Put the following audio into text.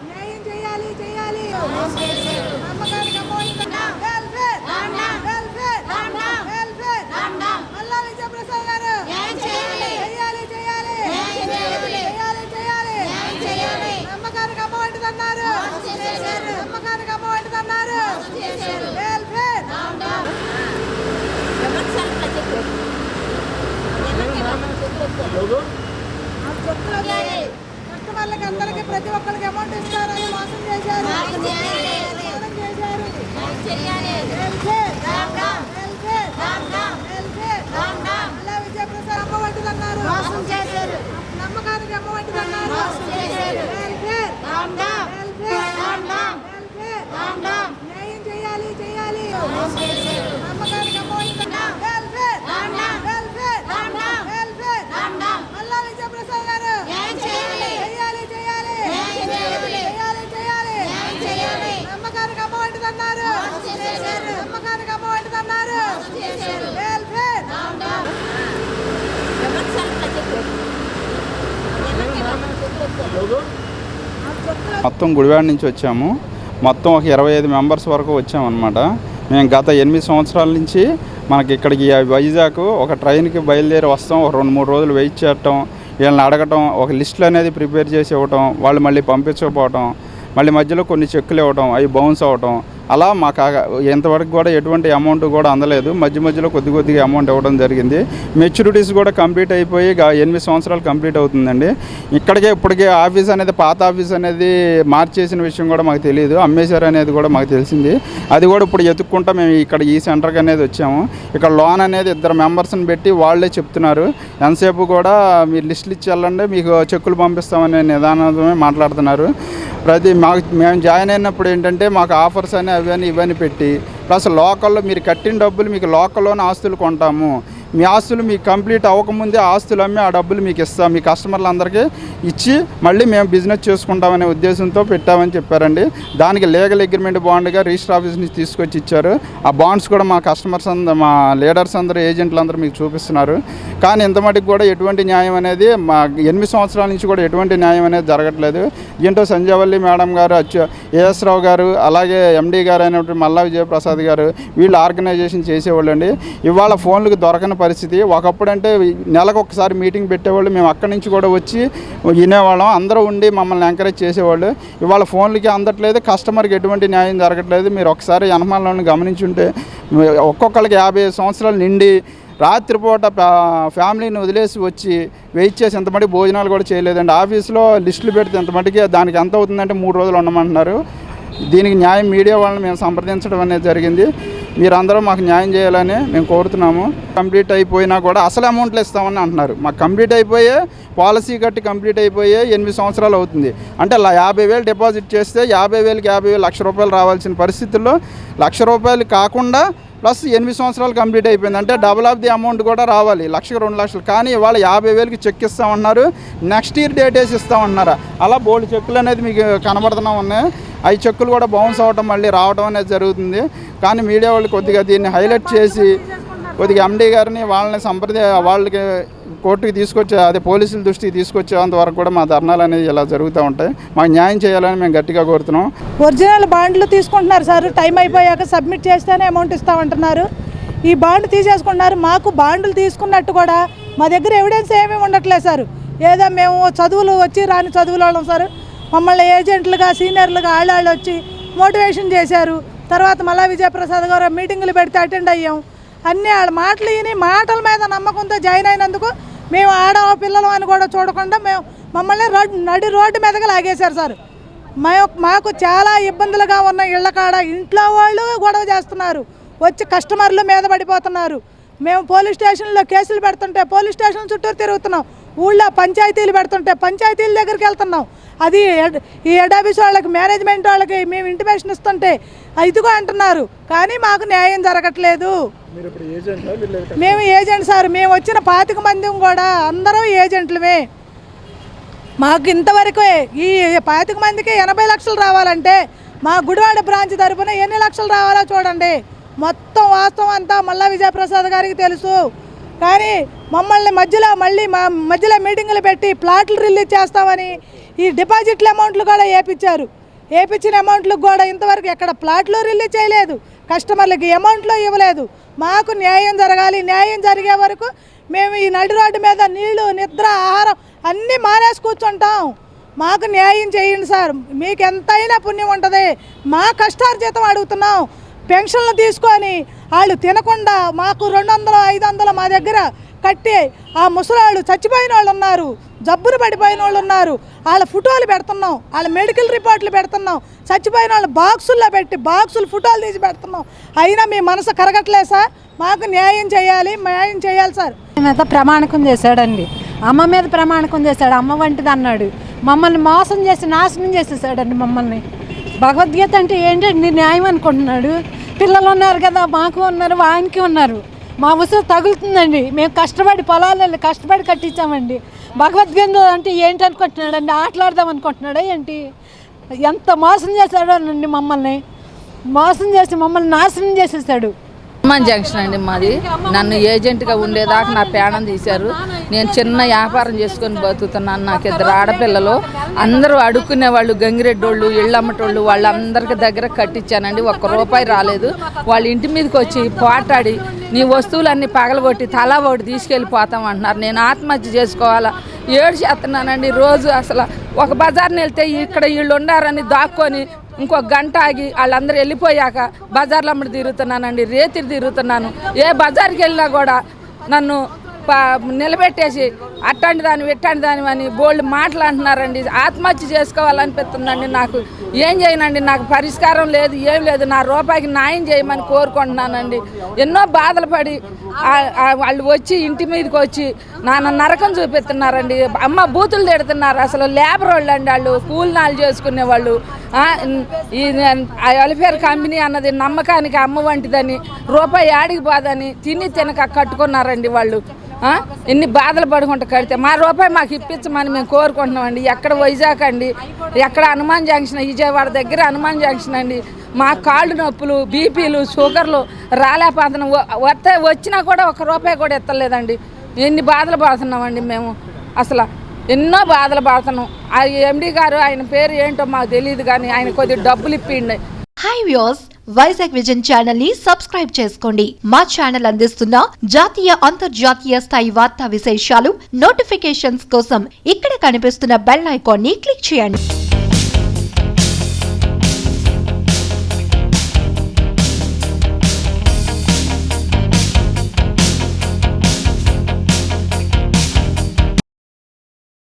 న్యాయం చేయాలి చేయాలి నమ్మకానికి అమ్మఒడి మల్లా విజయప్రసాద్ గారు చేయాలి చేయాలి నమ్మకానికి అమ్మఒడి అన్నారు నమ్మకానికి అమ్మఒడి అన్నారు కస్టమర్లకి అందరికి ప్రతి ఒక్కరికి అమౌంట్ ఇస్తారని మోసం చేశారు మల్లా విజయప్రసాద్ అమ్మఒడి అన్నారు నమ్మకానికి అమ్మఒడి అన్నారు న్యాయం చేయాలి చేయాలి నమ్మకానికి అమ్మఒడి మల్లా విజయప్రసాద్ గారు చేయాలి చేయాలి నమ్మకానికి అమ్మఒడి అన్నారు నమ్మకానికి అమ్మఒడి అన్నారు మొత్తం గుడివాడ నుంచి వచ్చాము. మొత్తం ఒక 25 మెంబర్స్ వరకు వచ్చామన్నమాట. మేము గత 8 సంవత్సరాల నుంచి మనకి ఇక్కడికి వైజాగ్ ఒక ట్రైన్కి బయలుదేరి వస్తాం. ఒక 2-3 రోజులు వెయిట్ చేయటం, వీళ్ళని అడగటం, ఒక లిస్టులు అనేది ప్రిపేర్ చేసి ఇవ్వటం, వాళ్ళు మళ్ళీ పంపించకపోవటం, మళ్ళీ మధ్యలో కొన్ని చెక్కులు ఇవ్వటం, అవి బౌన్స్ అవ్వటం, అలా మాకు ఇంతవరకు కూడా ఎటువంటి అమౌంట్ కూడా అందలేదు. మధ్యలో కొద్దిగా అమౌంట్ ఇవ్వడం జరిగింది. మెచ్యూరిటీస్ కూడా కంప్లీట్ అయిపోయి 8 సంవత్సరాలు కంప్లీట్ అవుతుందండి. ఇప్పటికే ఆఫీస్ అనేది, పాత ఆఫీస్ అనేది మార్చేసిన విషయం కూడా మాకు తెలియదు. అమ్మేశారు అనేది కూడా మాకు తెలిసింది. అది కూడా ఇప్పుడు ఎత్తుక్కుంటా మేము ఇక్కడ ఈ సెంటర్కి అనేది వచ్చాము. ఇక్కడ లోన్ అనేది 2 మెంబర్స్ని పెట్టి వాళ్ళే చెప్తున్నారు. ఎంతసేపు కూడా మీరు లిస్టులు ఇచ్చి వెళ్ళండి, మీకు చెక్కులు పంపిస్తామనే నిదానమే మాట్లాడుతున్నారు. మేము జాయిన్ అయినప్పుడు ఏంటంటే మాకు ఆఫర్స్ అని ఇవన్నీ పెట్టి, ప్లస్ లోకల్లో మీరు కట్టిన డబ్బులు మీకు లోకల్లోనే ఆస్తులు కొంటాము, మీ ఆస్తులు మీకు కంప్లీట్ అవ్వకముందే ఆస్తులు అమ్మి ఆ డబ్బులు మీకు ఇస్తాం, మీ కస్టమర్లందరికీ ఇచ్చి మళ్ళీ మేము బిజినెస్ చేసుకుంటామనే ఉద్దేశంతో పెట్టామని చెప్పారండి. దానికి లీగల్ అగ్రిమెంట్ బాండ్గా రిజిస్టర్ ఆఫీస్ నుంచి తీసుకొచ్చి ఇచ్చారు. ఆ బాండ్స్ కూడా మా కస్టమర్స్ మా లీడర్స్ అందరూ, ఏజెంట్లు అందరూ మీకు చూపిస్తున్నారు. కానీ ఇంతమటికి కూడా ఎటువంటి న్యాయం అనేది మా 8 సంవత్సరాల నుంచి కూడా ఎటువంటి న్యాయం అనేది జరగట్లేదు. దీంట్లో సంజయవల్లి మేడం గారు, ఏఎస్ రావు గారు, అలాగే ఎండీ గారు అయినటువంటి మల్లా విజయప్రసాద్ గారు, వీళ్ళు ఆర్గనైజేషన్ చేసేవాళ్ళు అండి. ఇవాళ ఫోన్లకు దొరకని పరిస్థితి. ఒకప్పుడు అంటే నెలకు ఒకసారి మీటింగ్ పెట్టేవాళ్ళు, మేము అక్కడి నుంచి కూడా వచ్చి వినేవాళ్ళం, అందరూ ఉండి మమ్మల్ని ఎంకరేజ్ చేసేవాళ్ళు. ఇవాళ ఫోన్లకి అందట్లేదు, కస్టమర్కి ఎటువంటి న్యాయం జరగట్లేదు. మీరు ఒకసారి యనమలను గమనించుంటే ఒక్కొక్కరికి 50 సంవత్సరాలు నిండి రాత్రిపూట ఫ్యామిలీని వదిలేసి వచ్చి వెయిట్ చేసి ఎంతమటికి భోజనాలు కూడా చేయలేదండి. ఆఫీస్లో లిస్టులు పెడితే ఎంతమటికి దానికి ఎంత అవుతుందంటే 3 రోజులు ఉండమంటున్నారు. దీనికి న్యాయం మీడియా వాళ్ళని మేము సంప్రదించడం అనేది జరిగింది. మీరందరూ మాకు న్యాయం చేయాలని మేము కోరుతున్నాము. కంప్లీట్ అయిపోయినా కూడా అసలు అమౌంట్లు ఇస్తామని అంటున్నారు. మాకు కంప్లీట్ అయిపోయే పాలసీ కట్టి కంప్లీట్ అయిపోయే 8 సంవత్సరాలు అవుతుంది. అంటే 50,000 డిపాజిట్ చేస్తే 50,000కి 50,000 1,00,000 రూపాయలు రావాల్సిన పరిస్థితుల్లో 1,00,000 రూపాయలు కాకుండా ప్లస్ 8 సంవత్సరాలు కంప్లీట్ అయిపోయింది. అంటే డబుల్ ఆఫ్ ది అమౌంట్ కూడా రావాలి, 1,00,000 2 లక్షలు. కానీ ఇవాళ 50,000కి చెక్ ఇస్తామన్నారు, నెక్స్ట్ ఇయర్ డేట్ వేసి ఇస్తామన్నారు. అలా బోల్డ్ చెక్కులు అనేది మీకు కనబడుతూనే ఉన్నాయి. అవి చెక్కులు కూడా బౌన్స్ అవ్వటం, మళ్ళీ రావడం అనేది జరుగుతుంది. కానీ మీడియా వాళ్ళు కొద్దిగా దీన్ని హైలైట్ చేసి కొద్దిగా ఎండీ గారిని వాళ్ళకి కోర్టుకి తీసుకొచ్చే, అదే పోలీసుల దృష్టికి తీసుకొచ్చేంత వరకు కూడా మా ధర్నాలు అనేది ఇలా జరుగుతూ ఉంటాయి. మాకు న్యాయం చేయాలని మేము గట్టిగా కోరుతున్నాం. ఒరిజినల్ బాండ్లు తీసుకుంటున్నారు సార్, టైం అయిపోయాక సబ్మిట్ చేస్తేనే అమౌంట్ ఇస్తామంటున్నారు. ఈ బాండ్ తీసేసుకుంటున్నారు. మాకు బాండ్లు తీసుకున్నట్టు కూడా మా దగ్గర ఎవిడెన్స్ ఏమీ ఉండట్లేదు సార్. ఏదో మేము చదువులు వచ్చి రాని చదువులు వాళ్ళం సార్. మమ్మల్ని ఏజెంట్లుగా, సీనియర్లుగా వాళ్ళు వచ్చి మోటివేషన్ చేశారు. తర్వాత మల్లా విజయప్రసాద్ గారు మీటింగులు పెడితే అటెండ్ అయ్యాం. అన్నీ వాళ్ళ మాటలు విని మాటల మీద నమ్మకంతో జాయిన్ అయినందుకు మేము పిల్లలు అని కూడా చూడకుండా మమ్మల్ని నడి రోడ్డు మీదగా లాగేశారు సార్. మాకు చాలా ఇబ్బందులుగా ఉన్న ఇళ్ల కాడ ఇంట్లో వాళ్ళు గొడవ చేస్తున్నారు, వచ్చి కస్టమర్లు మీద పడిపోతున్నారు. మేము పోలీస్ స్టేషన్లో కేసులు పెడుతుంటే పోలీస్ స్టేషన్ చుట్టూరు తిరుగుతున్నాం. ఊళ్ళో పంచాయతీలు పెడుతుంటే పంచాయతీల దగ్గరికి వెళ్తున్నాం. అది ఈ హెడ్ ఆఫీస్ వాళ్ళకి, మేనేజ్మెంట్ వాళ్ళకి మేము ఇంటిమేషన్ ఇస్తుంటే ఇదిగో అంటున్నారు. కానీ మాకు న్యాయం జరగట్లేదు. మేము ఏజెంట్ సార్. మేము వచ్చిన 25 మంది కూడా అందరూ ఏజెంట్లమే. మాకు ఇంతవరకు ఈ 25 మందికి 80 లక్షలు రావాలంటే మా గుడివాడ బ్రాంచ్ తరఫున ఎన్ని లక్షలు రావాలో చూడండి. మొత్తం వాస్తవం అంతా మల్లా విజయప్రసాద్ గారికి తెలుసు. కానీ మమ్మల్ని మధ్యలో మీటింగులు పెట్టి ప్లాట్లు రిలీజ్ చేస్తామని ఈ డిపాజిట్ల అమౌంట్లు కూడా వేయించారు. వేయించిన అమౌంట్లకు కూడా ఇంతవరకు ఎక్కడ ప్లాట్లు రిలీజ్ చేయలేదు, కస్టమర్లకి అమౌంట్లు ఇవ్వలేదు. మాకు న్యాయం జరగాలి. న్యాయం జరిగే వరకు మేము ఈ నడి రోడ్డు మీద నీళ్లు, నిద్ర, ఆహారం అన్నీ మానేసి కూర్చుంటాం. మాకు న్యాయం చేయండి సార్. మీకు ఎంతైనా పుణ్యం ఉంటుంది. మా కష్టార్జితం అడుగుతున్నాం. పెన్షన్లు తీసుకొని వాళ్ళు తినకుండా మాకు 200, 500 మా దగ్గర కట్టి ఆ ముసలాళ్ళు చచ్చిపోయిన వాళ్ళు ఉన్నారు, జబ్బులు పడిపోయిన వాళ్ళు ఉన్నారు. వాళ్ళ ఫోటోలు పెడుతున్నాం, వాళ్ళ మెడికల్ రిపోర్ట్లు పెడుతున్నాం. చచ్చిపోయిన వాళ్ళు బాక్సుల్లో పెట్టి ఫోటోలు తీసి పెడుతున్నాం. అయినా మీ మనసు కరగట్లేదు సార్. మాకు న్యాయం చేయాలి సార్. మీద ప్రమాణకం చేశాడండి, అమ్మ మీద ప్రమాణకం చేశాడు. అమ్మ వంటిది అన్నాడు. మమ్మల్ని మోసం చేసి నాశనం చేసేసాడండి మమ్మల్ని. భగవద్గీత అంటే ఏంటండి న్యాయం అనుకుంటున్నాడు. పిల్లలు ఉన్నారు కదా, మాకు ఉన్నారు, ఆయనకి ఉన్నారు. మా ఉసురు తగులుతుందండి. మేము కష్టపడి పొలాలు కష్టపడి కట్టించామండి. భగవద్గీత అంటే ఏంటి అనుకుంటున్నాడండి, ఆటలాడదాం అనుకుంటున్నాడా ఏంటి? ఎంత మోసం చేశాడో అండి, మమ్మల్ని మోసం చేసి మమ్మల్ని నాశనం చేసేసాడు. హనుమాన్ జంక్షన్ అండి మాది. నన్ను ఏజెంట్గా ఉండేదాకా నా ప్రాణం తీశారు. నేను చిన్న వ్యాపారం చేసుకొని బతుకుతున్నాను. నాకు 2 ఆడపిల్లలు, అందరూ అడుక్కునే వాళ్ళు, గంగిరెడ్డోళ్ళు, ఇళ్ళమ్మటోళ్ళు, వాళ్ళందరికి దగ్గర కట్టించానండి. 1 రూపాయి రాలేదు. వాళ్ళ ఇంటి మీదకి వచ్చి పోటాడి నీ వస్తువులన్నీ పగలగొట్టి తలా ఒకటి తీసుకెళ్ళిపోతాం అంటున్నారు. నేను ఆత్మహత్య చేసుకోవాలా ఏడ్చేస్తున్నానండి రోజు. అసలు ఒక బజార్ని వెళ్తే ఇక్కడ వీళ్ళు ఉండారని దాక్కొని ఇంకో గంట ఆగి వాళ్ళందరూ వెళ్ళిపోయాక బజార్లో అమ్మడి తిరుగుతున్నానండి. రేతిరి తిరుగుతున్నాను. ఏ బజార్కి వెళ్ళినా కూడా నన్ను నిలబెట్టేసి అట్టాంటి దాని ఇట్టాంటి దాని అని బోల్డ్ మాటలు అంటున్నారండి. ఆత్మహత్య చేసుకోవాలనిపిస్తుందండి. నాకు ఏం చేయనండి, నాకు పరిష్కారం లేదు, ఏం లేదు. నా రూపాయికి న్యాయం చేయమని కోరుకుంటున్నానండి. ఎన్నో బాధలు పడి వాళ్ళు వచ్చి ఇంటి మీదకి వచ్చి నాన్న నరకం చూపిస్తున్నారండి. అమ్మ బూతులు తిడుతున్నారు. అసలు లేబర్ వాళ్ళు అండి, వాళ్ళు కూలినాలు చేసుకునే వాళ్ళు. ఈ వెల్ఫేర్ కంపెనీ అన్నది నమ్మకానికి అమ్మ వంటిదని, రూపాయి ఆడికి పోదని తిని తినక కట్టుకున్నారండి వాళ్ళు. ఎన్ని బాధలు పడుకుంటూ కడితే మా రూపాయి మాకు ఇప్పించమని మేము కోరుకుంటున్నామండి. ఎక్కడ వైజాగ్ అండి, ఎక్కడ హనుమాన్ జంక్షన్, విజయవాడ దగ్గర హనుమాన్ జంక్షన్ అండి. మా కాళ్ళు నొప్పులు, బీపీలు, షుగర్లు రాలేకపోతున్నాం. వచ్చినా కూడా 1 రూపాయి కూడా ఎత్తలేదండి. ఎన్ని బాధలు పడుతున్నామండి మేము. అసలు ఎన్నో బాధలు పడుతున్నాం. ఆ ఎండి గారు, ఆయన పేరు ఏంటో మాకు తెలియదు కానీ ఆయన కొద్దిగా డబ్బులు ఇప్పిండి. Hi viewers, Vizag vision channel ని సబ్స్క్రైబ్ చేసుకోండి. మా ఛానల్ అందిస్తున్న జాతీయ, అంతర్జాతీయ స్థాయి వార్తా విశేషాలు, నోటిఫికేషన్స్ కోసం ఇక్కడ కనిపిస్తున్న బెల్ ఐకాన్ ని క్లిక్ చేయండి.